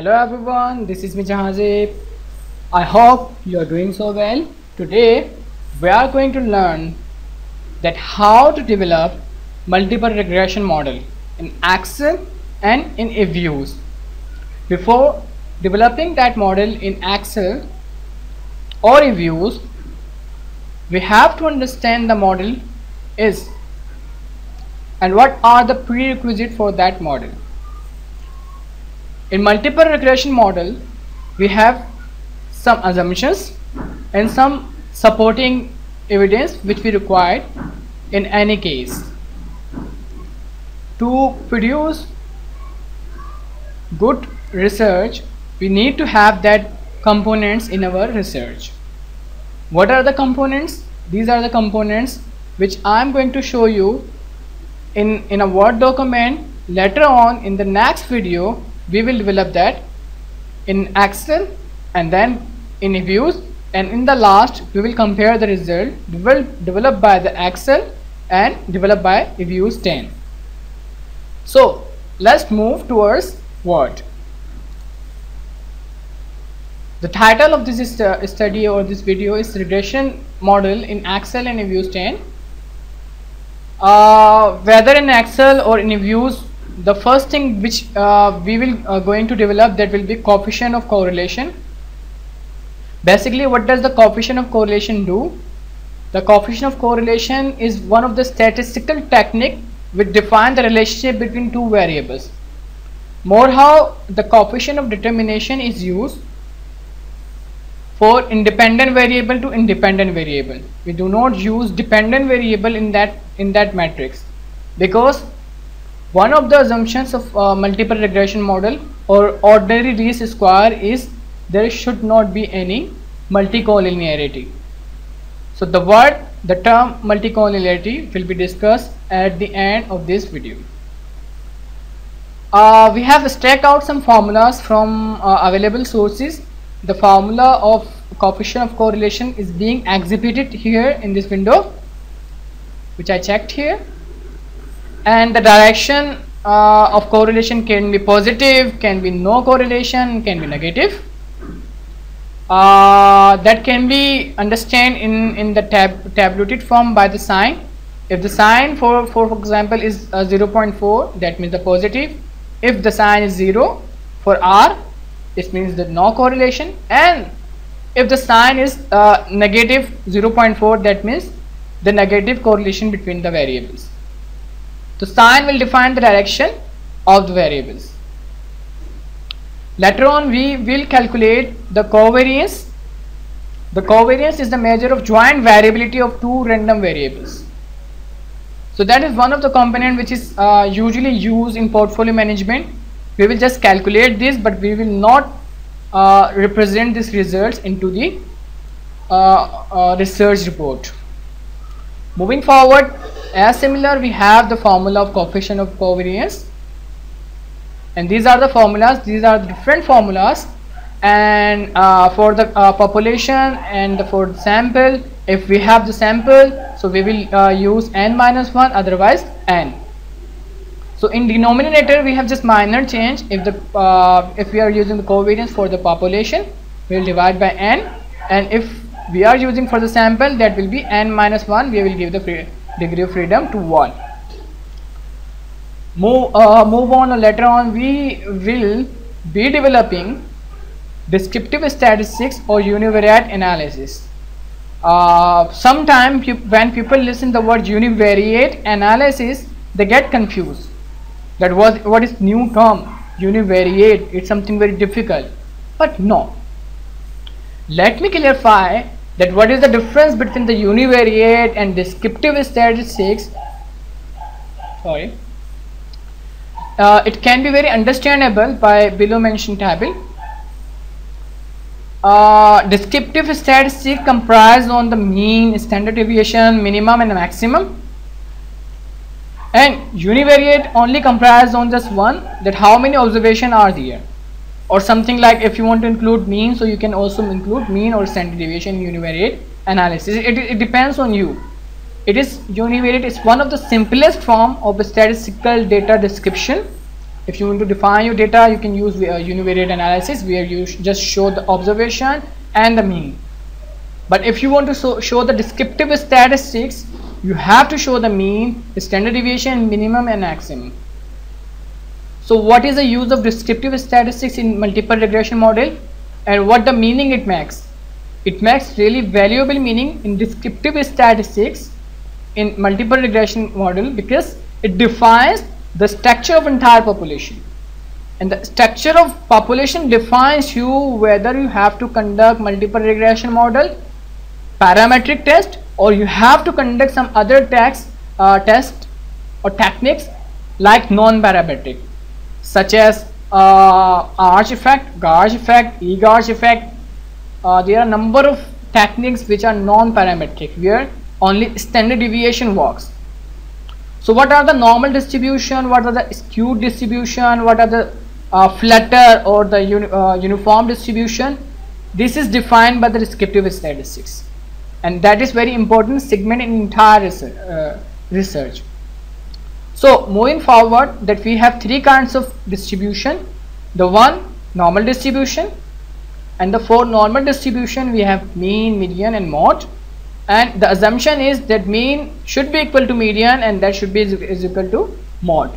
Hello everyone, this is me Jahazib. I hope you are doing so well. Today we are going to learn that how to develop multiple regression model in Excel and in eViews. Before developing that model in Excel or eViews, we have to understand the model is and what are the prerequisites for that model. In multiple regression model, we have some assumptions and some supporting evidence which we require in any case. To produce good research, we need to have that components in our research. What are the components? These are the components which I am going to show you in a Word document. Later on in the next video, we will develop that in Excel and then in eViews, and in the last we will compare the result developed by the Excel and developed by eViews 10. So let's move towards Word. The title of this study or this video is regression model in Excel and eViews 10. Whether in Excel or in eViews, the first thing which we will going to develop, that will be coefficient of correlation. Basically, what does the coefficient of correlation do? The coefficient of correlation is one of the statistical technique which define the relationship between two variables. More how the coefficient of determination is used for independent variable to independent variable. We do not use dependent variable in that matrix, because one of the assumptions of multiple regression model or ordinary least square is there should not be any multicollinearity. So the term multicollinearity will be discussed at the end of this video. We have stacked out some formulas from available sources. The formula of coefficient of correlation is being exhibited here in this window, which I checked here. And the direction of correlation can be positive, can be no correlation, can be negative. That can be understood in the tabulated form by the sign. If the sign for example is 0.4, that means the positive. If the sign is 0 for R, this means the no correlation. And if the sign is negative 0.4, that means the negative correlation between the variables. The sign will define the direction of the variables. Later on we will calculate the covariance. The covariance is the measure of joint variability of two random variables. So that is one of the component which is usually used in portfolio management. We will just calculate this, but we will not represent these results into the research report. Moving forward, as similar, we have the formula of coefficient of covariance, and these are the formulas. These are the different formulas, and for the population and for the sample, if we have the sample, so we will use n-1, otherwise n. So in denominator we have just minor change. If we are using the covariance for the population, we will divide by n, and if we are using for the sample, that will be n-1. We will give the degree of freedom to 1. Move on. Later on we will be developing descriptive statistics or univariate analysis. Sometimes when people listen the word univariate analysis, they get confused. That what is new term univariate? It's something very difficult, but no. Let me clarify that what is the difference between the univariate and descriptive statistics. Sorry. It can be very understandable by below mentioned table. Descriptive statistics comprise on the mean, standard deviation, minimum and maximum, and univariate only comprise on just one, that how many observations are there, or something like if you want to include mean, so you can also include mean or standard deviation in univariate analysis. It depends on you. Univariate is one of the simplest form of the statistical data description If you want to define your data, you can use univariate analysis, where you just show the observation and the mean. But if you want to show the descriptive statistics, you have to show the mean, standard deviation, minimum and maximum. So what is the use of descriptive statistics in multiple regression model, and what the meaning it makes? It makes really valuable meaning in descriptive statistics in multiple regression model, because it defines the structure of entire population, and the structure of population defines you whether you have to conduct multiple regression model, parametric test, or you have to conduct some other test or techniques like non-parametric, such as arch effect, gauge effect, e-gauge effect. There are a number of techniques which are non-parametric, where only standard deviation works. So what are the normal distribution, what are the skewed distribution, what are the flatter or the uniform distribution? This is defined by the descriptive statistics, and that is very important segment in entire research. So moving forward, that we have three kinds of distribution. The one, normal distribution, and the for normal distribution we have mean, median and mode. And the assumption is that mean should be equal to median, and that should be is equal to mode.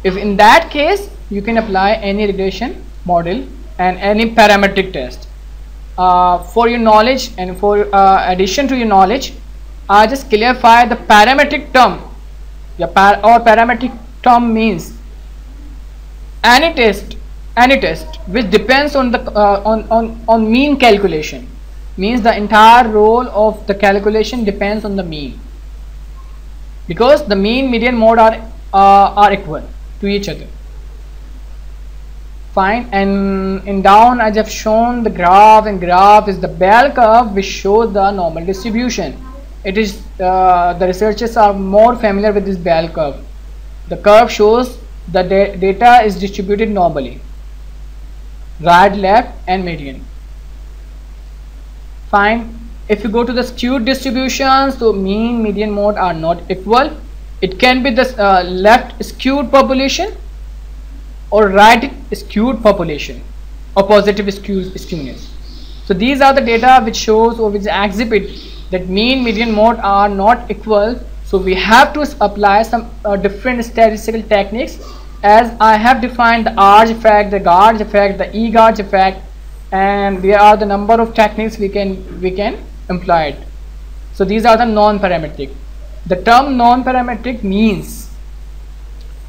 If in that case, you can apply any regression model and any parametric test. For your knowledge and for addition to your knowledge, I just clarify the parametric term. Parametric term means any test which depends on the on mean calculation. Means the entire role of the calculation depends on the mean, because the mean, median, mode are equal to each other. Fine. And in down I have shown the graph, and graph is the bell curve which shows the normal distribution. It is the researchers are more familiar with this bell curve. The curve shows the data is distributed normally, right, left and median. Fine. If you go to the skewed distribution, so mean, median, mode are not equal. It can be the left skewed population or right skewed population, or positive skewness. So these are the data which shows or which exhibit that mean, median, mode are not equal. So we have to apply some different statistical techniques, as I have defined the arch effect, the gauge effect, the e-gauge effect, and there are the number of techniques we can employ it. So these are the non-parametric. The term non-parametric means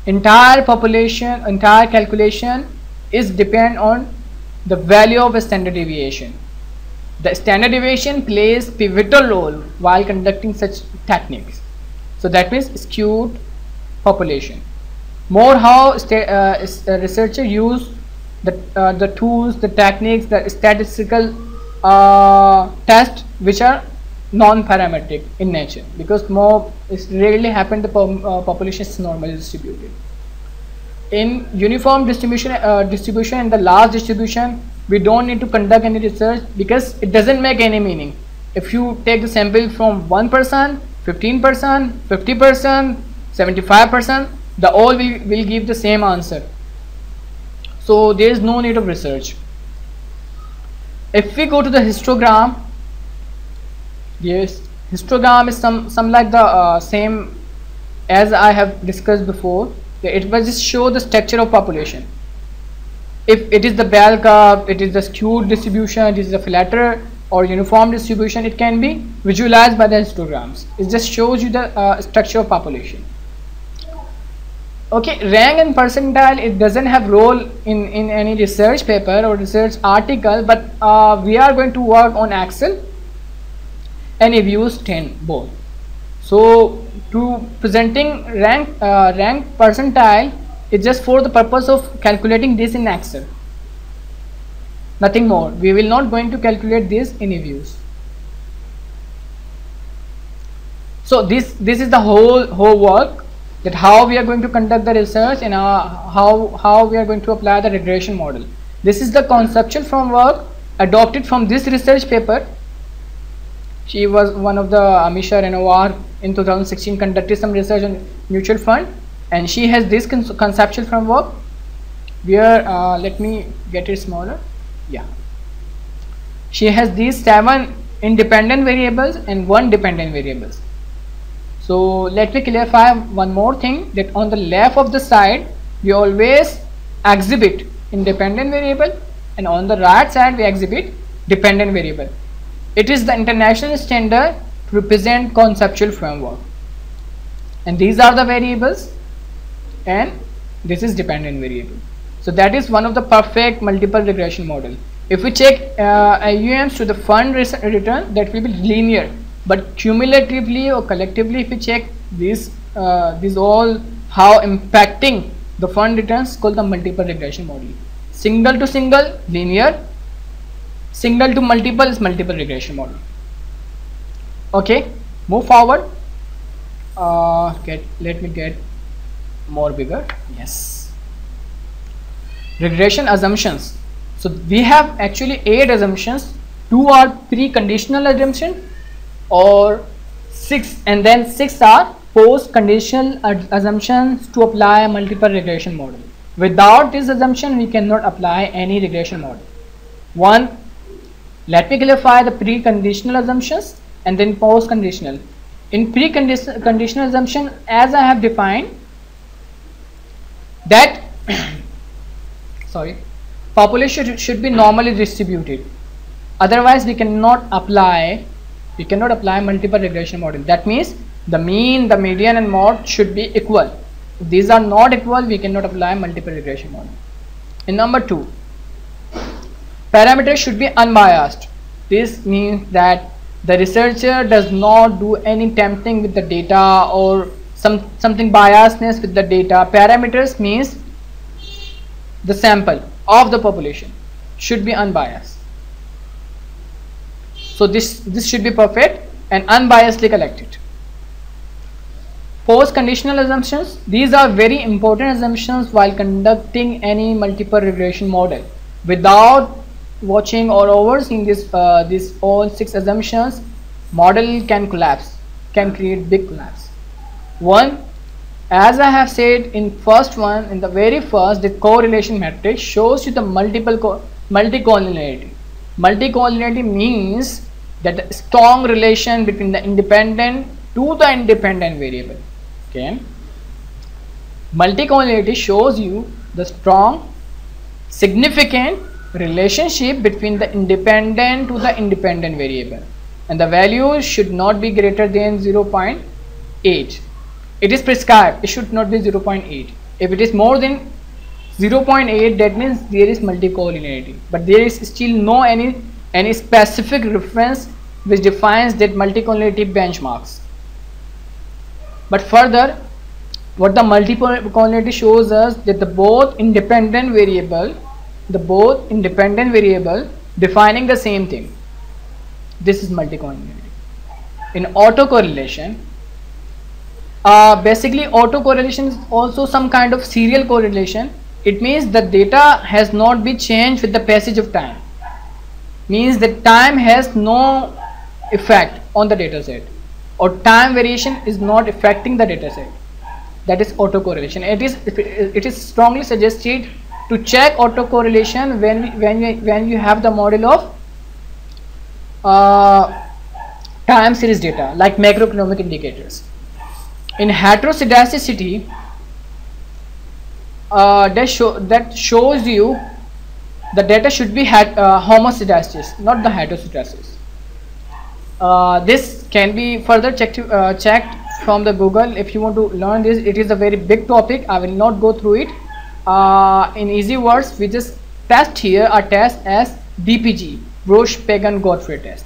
entire population, entire calculation is depend on the value of a standard deviation. The standard deviation plays pivotal role while conducting such techniques. So that means skewed population. More how researchers use the tools, the techniques, the statistical tests which are non-parametric in nature, because more it rarely happen the population is normally distributed. In uniform distribution and the large distribution, we don't need to conduct any research, because it doesn't make any meaning. If you take the sample from 1%, 15%, 50%, 75%, the all will give the same answer. So there is no need of research. If we go to the histogram, yes, histogram is some like the same as I have discussed before. It will just show the structure of population. If it is the bell curve, it is the skewed distribution, it is the flatter or uniform distribution, it can be visualized by the histograms. It just shows you the structure of population. Okay, rank and percentile, it doesn't have role in any research paper or research article, but we are going to work on Excel and we use 10 both. So to presenting rank percentile is just for the purpose of calculating this in Excel, nothing more. We will not going to calculate this in views. So this is the whole work, that how we are going to conduct the research and how we are going to apply the regression model. This is the conceptual framework adopted from this research paper. She was one of the Amisha Renoir in 2016 conducted some research on mutual fund, and she has this conceptual framework. where let me get it smaller. Yeah, she has these 7 independent variables and 1 dependent variables. So let me clarify one more thing, that on the left of the side we always exhibit independent variable, and on the right side we exhibit dependent variable. It is the international standard to represent conceptual framework, and these are the variables and this is dependent variable. So that is one of the perfect multiple regression model. If we check AUMs to the fund return, that will be linear, but cumulatively or collectively, if we check these all how impacting the fund returns, called the multiple regression model. Single to single, linear; single to multiple is multiple regression model. Okay, move forward. Let me get more bigger. Yes, regression assumptions. So we have actually 8 assumptions. 2 are pre-conditional assumption, or 6, and then 6 are post-conditional assumptions to apply a multiple regression model. Without this assumption, we cannot apply any regression model. 1. Let me clarify the pre-conditional assumptions and then post-conditional. In pre-conditional assumption, as I have defined, that sorry, population should be normally distributed. Otherwise, we cannot apply multiple regression model. That means the mean, the median, and mode should be equal. If these are not equal, we cannot apply multiple regression model. In number 2, parameters should be unbiased. This means that the researcher does not do any tampering with the data or something biasness with the data. Parameters means the sample of the population should be unbiased. So this should be perfect and unbiasedly collected. Post conditional assumptions, these are very important assumptions while conducting any multiple regression model. Without watching or overseeing these all 6 assumptions, model can collapse, can create big collapse. 1, as I have said in first one, in the very first, the correlation matrix shows you the multicollinearity. Multicollinearity means that the strong relation between the independent to the independent variable. Okay, multicollinearity shows you the strong, significant relationship between the independent to the independent variable, and the value should not be greater than 0.8. It is prescribed, it should not be 0.8. If it is more than 0.8, that means there is multicollinearity, but there is still no any specific reference which defines that multicollinearity benchmarks. But further, what the multicollinearity shows us, that the both independent variable defining the same thing. This is multicollinearity. In autocorrelation, basically autocorrelation is also some kind of serial correlation. It means the data has not been changed with the passage of time. Means that time has no effect on the data set, or time variation is not affecting the data set. That is autocorrelation. It is strongly suggested to check autocorrelation when you have the model of time series data like macroeconomic indicators. In heterozygosity, that shows you the data should be homozygous, not the heterozygous. This can be further checked from the Google. If you want to learn this, it is a very big topic. I will not go through it. In easy words, we just test here a test as DPG, Roche-Pagan-Godfrey test.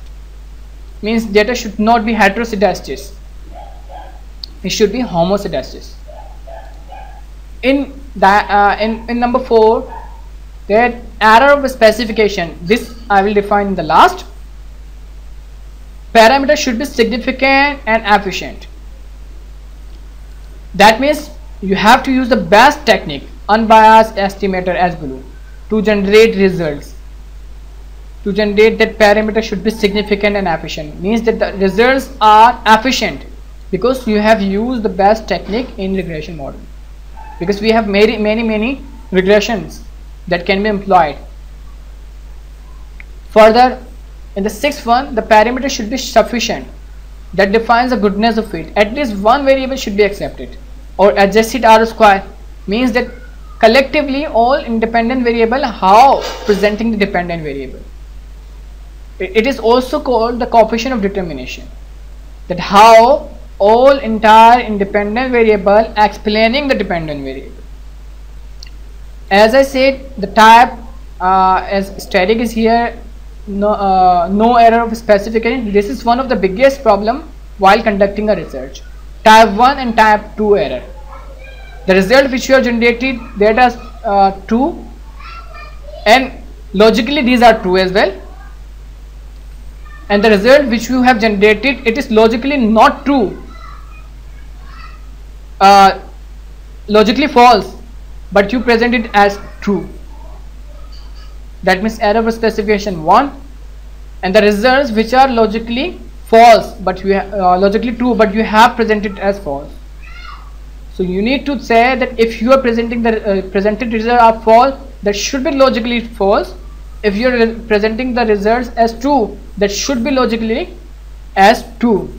Means data should not be heterozygous. It should be homozygous. In number 4, that error of specification, this I will define in the last. Parameter should be significant and efficient. That means you have to use the best technique, unbiased estimator as below, to generate results. To generate that parameter should be significant and efficient. Means that the results are efficient because you have used the best technique in regression model. Because we have many regressions that can be employed. Further, in the sixth one, the parameter should be sufficient that defines the goodness of it. At least one variable should be accepted, or adjusted R square means that collectively all independent variable how presenting the dependent variable. It is also called the coefficient of determination, that how all entire independent variable explaining the dependent variable. As I said, the type as static is here, no error of specification. This is one of the biggest problem while conducting a research. Type 1 and type 2 error. The result which you have generated, that is true, and logically these are true as well, and the result which you have generated, it is logically not true, logically false, but you present it as true. That means error of specification 1, and the results which are logically false but you logically true, but you have presented as false. So you need to say that if you are presenting the presented results are false, that should be logically false. If you are presenting the results as true, that should be logically as true.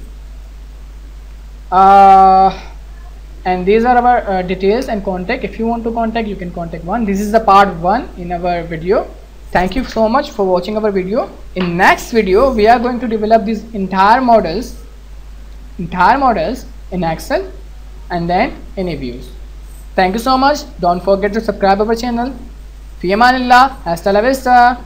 And these are our details and contact. If you want to contact, you can contact one. This is the part 1 in our video. Thank you so much for watching our video. In next video, we are going to develop these entire models in Excel and then in views. Thank you so much. Don't forget to subscribe our channel. Fi amanillah. Hasta la vista.